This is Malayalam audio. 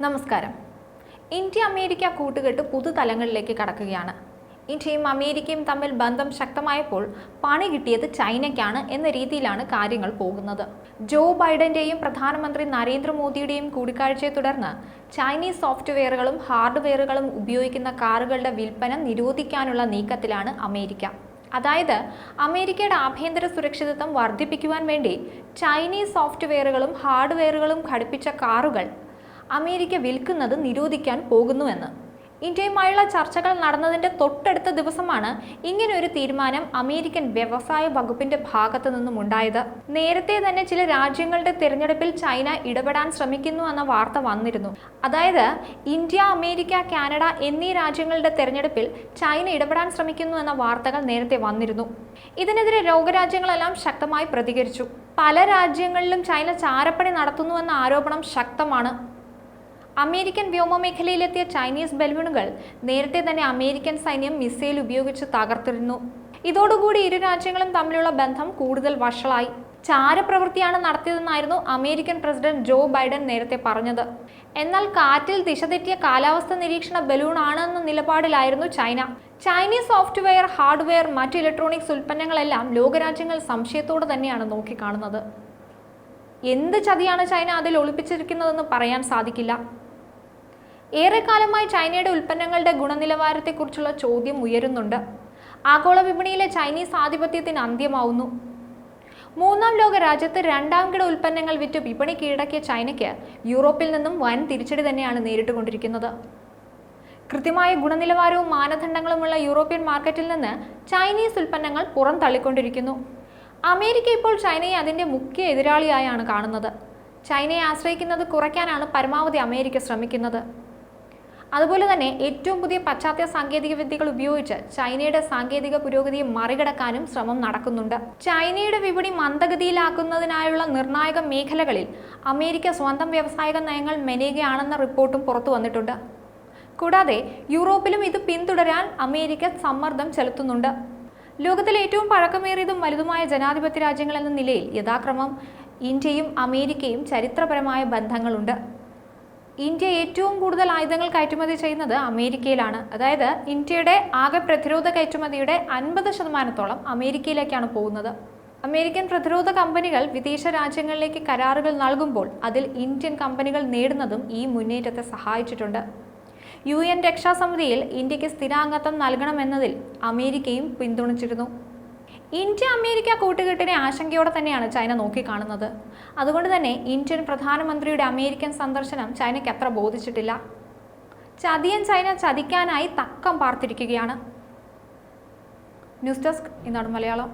നമസ്കാരം. ഇന്ത്യ അമേരിക്ക കൂട്ടുകെട്ട് പുതുതലങ്ങളിലേക്ക് കടക്കുകയാണ്. ഇന്ത്യയും അമേരിക്കയും തമ്മിൽ ബന്ധം ശക്തമായപ്പോൾ പണി കിട്ടിയത് ചൈനയ്ക്കാണ് എന്ന രീതിയിലാണ് കാര്യങ്ങൾ പോകുന്നത്. ജോ ബൈഡന്റെയും പ്രധാനമന്ത്രി നരേന്ദ്രമോദിയുടെയും കൂടിക്കാഴ്ചയെ തുടർന്ന് ചൈനീസ് സോഫ്റ്റ്വെയറുകളും ഹാർഡ്വെയറുകളും ഉപയോഗിക്കുന്ന കാറുകളുടെ വിൽപ്പന നിരോധിക്കാനുള്ള നീക്കത്തിലാണ് അമേരിക്ക. അതായത് അമേരിക്കയുടെ ആഭ്യന്തര സുരക്ഷിതത്വം വർദ്ധിപ്പിക്കുവാൻ വേണ്ടി ചൈനീസ് സോഫ്റ്റ്വെയറുകളും ഹാർഡ്വെയറുകളും ഘടിപ്പിച്ച കാറുകൾ അമേരിക്ക വിൽക്കുന്നത് നിരോധിക്കാൻ പോകുന്നുവെന്ന്. ഇന്ത്യയുമായുള്ള ചർച്ചകൾ നടന്നതിൻ്റെ തൊട്ടടുത്ത ദിവസമാണ് ഇങ്ങനെയൊരു തീരുമാനം അമേരിക്കൻ വ്യവസായ വകുപ്പിന്റെ ഭാഗത്തു നിന്നും ഉണ്ടായത്. നേരത്തെ തന്നെ ചില രാജ്യങ്ങളുടെ തിരഞ്ഞെടുപ്പിൽ ചൈന ഇടപെടാൻ ശ്രമിക്കുന്നു എന്ന വാർത്ത വന്നിരുന്നു. അതായത് ഇന്ത്യ, അമേരിക്ക, കാനഡ എന്നീ രാജ്യങ്ങളുടെ തിരഞ്ഞെടുപ്പിൽ ചൈന ഇടപെടാൻ ശ്രമിക്കുന്നു എന്ന വാർത്തകൾ നേരത്തെ വന്നിരുന്നു. ഇതിനെതിരെ ലോകരാജ്യങ്ങളെല്ലാം ശക്തമായി പ്രതികരിച്ചു. പല രാജ്യങ്ങളിലും ചൈന ചാരപ്പണി നടത്തുന്നുവെന്ന ആരോപണം ശക്തമാണ്. അമേരിക്കൻ വ്യോമമേഖലയിലെത്തിയ ചൈനീസ് ബലൂണുകൾ നേരത്തെ തന്നെ അമേരിക്കൻ സൈന്യം മിസൈൽ ഉപയോഗിച്ച് തകർത്തിരുന്നു. ഇതോടുകൂടി ഇരു രാജ്യങ്ങളും തമ്മിലുള്ള ബന്ധം കൂടുതൽ വഷളായി. ചാരപ്രവൃത്തിയാണ് നടത്തിയതെന്നായിരുന്നു അമേരിക്കൻ പ്രസിഡന്റ് ജോ ബൈഡൻ നേരത്തെ പറഞ്ഞത്. എന്നാൽ കാറ്റിൽ ദിശ തെറ്റിയ കാലാവസ്ഥ നിരീക്ഷണ ബലൂൺ ആണെന്ന നിലപാടിലായിരുന്നു ചൈന. ചൈനീസ് സോഫ്റ്റ്വെയർ, ഹാർഡ്വെയർ, മറ്റ് ഇലക്ട്രോണിക്സ് ഉൽപ്പന്നങ്ങളെല്ലാം ലോകരാജ്യങ്ങൾ സംശയത്തോടെ തന്നെയാണ് നോക്കിക്കാണുന്നത്. എന്ത് ചതിയാണ് ചൈന അതിൽ ഒളിപ്പിച്ചിരിക്കുന്നതെന്ന് പറയാൻ സാധിക്കില്ല. ഏറെക്കാലമായി ചൈനയുടെ ഉൽപ്പന്നങ്ങളുടെ ഗുണനിലവാരത്തെക്കുറിച്ചുള്ള ചോദ്യം ഉയരുന്നുണ്ട്. ആഗോള വിപണിയിലെ ചൈനീസ് ആധിപത്യത്തിന് അന്ത്യമാവുന്നു. മൂന്നാം ലോക രാജ്യത്ത് രണ്ടാം കിട ഉൽപ്പന്നങ്ങൾ വിറ്റ് വിപണി കീഴടക്കിയ ചൈനയ്ക്ക് യൂറോപ്പിൽ നിന്നും വൻ തിരിച്ചടി തന്നെയാണ് നേരിട്ടുകൊണ്ടിരിക്കുന്നത്. കൃത്യമായ ഗുണനിലവാരവും മാനദണ്ഡങ്ങളുമുള്ള യൂറോപ്യൻ മാർക്കറ്റിൽ നിന്ന് ചൈനീസ് ഉൽപ്പന്നങ്ങൾ പുറന്തള്ളിക്കൊണ്ടിരിക്കുന്നു. അമേരിക്ക ഇപ്പോൾ ചൈനയെ അതിൻ്റെ മുഖ്യ എതിരാളിയായാണ് കാണുന്നത്. ചൈനയെ ആശ്രയിക്കുന്നത് കുറയ്ക്കാനാണ് പരമാവധി അമേരിക്ക ശ്രമിക്കുന്നത്. അതുപോലെ തന്നെ ഏറ്റവും പുതിയ പാശ്ചാത്യ സാങ്കേതിക വിദ്യകൾ ഉപയോഗിച്ച് ചൈനയുടെ സാങ്കേതിക പുരോഗതിയെ മറികടക്കാനും ശ്രമം നടക്കുന്നുണ്ട്. ചൈനയുടെ വിപണി മന്ദഗതിയിലാക്കുന്നതിനായുള്ള നിർണായക മേഖലകളിൽ അമേരിക്ക സ്വന്തം വ്യാവസായിക നയങ്ങൾ മെനയുകയാണെന്ന റിപ്പോർട്ടും പുറത്തു വന്നിട്ടുണ്ട്. കൂടാതെ യൂറോപ്പിലും ഇത് പിന്തുടരാൻ അമേരിക്ക സമ്മർദ്ദം ചെലുത്തുന്നുണ്ട്. ലോകത്തിലെ ഏറ്റവും പഴക്കമേറിയതും വലുതുമായ ജനാധിപത്യ രാജ്യങ്ങൾ എന്ന നിലയിൽ യഥാക്രമം ഇന്ത്യയും അമേരിക്കയും ചരിത്രപരമായ ബന്ധങ്ങളുണ്ട്. ഇന്ത്യ ഏറ്റവും കൂടുതൽ ആയുധങ്ങൾ കയറ്റുമതി ചെയ്യുന്നത് അമേരിക്കയിലാണ്. അതായത് ഇന്ത്യയുടെ ആകെ പ്രതിരോധ കയറ്റുമതിയുടെ 50% അമേരിക്കയിലേക്കാണ് പോകുന്നത്. അമേരിക്കൻ പ്രതിരോധ കമ്പനികൾ വിദേശ രാജ്യങ്ങളിലേക്ക് കരാറുകൾ നൽകുമ്പോൾ അതിൽ ഇന്ത്യൻ കമ്പനികൾ നേടുന്നതും ഈ മുന്നേറ്റത്തെ സഹായിച്ചിട്ടുണ്ട്. UN രക്ഷാസമിതിയിൽ ഇന്ത്യക്ക് സ്ഥിരാംഗത്വം നൽകണമെന്നതിൽ അമേരിക്കയും പിന്തുണച്ചിരുന്നു. ഇന്ത്യ അമേരിക്ക കൂട്ടുകെട്ടിനെ ആശങ്കയോടെ തന്നെയാണ് ചൈന നോക്കിക്കാണുന്നത്. അതുകൊണ്ട് തന്നെ ഇന്ത്യൻ പ്രധാനമന്ത്രിയുടെ അമേരിക്കൻ സന്ദർശനം ചൈനയ്ക്ക് അത്ര ബോധിച്ചിട്ടില്ല. ചതിയൻ ചൈന ചതിക്കാനായി തക്കം പാർത്തിരിക്കുകയാണ്. ന്യൂസ് ഡെസ്ക്, ഈനാട് മലയാളം.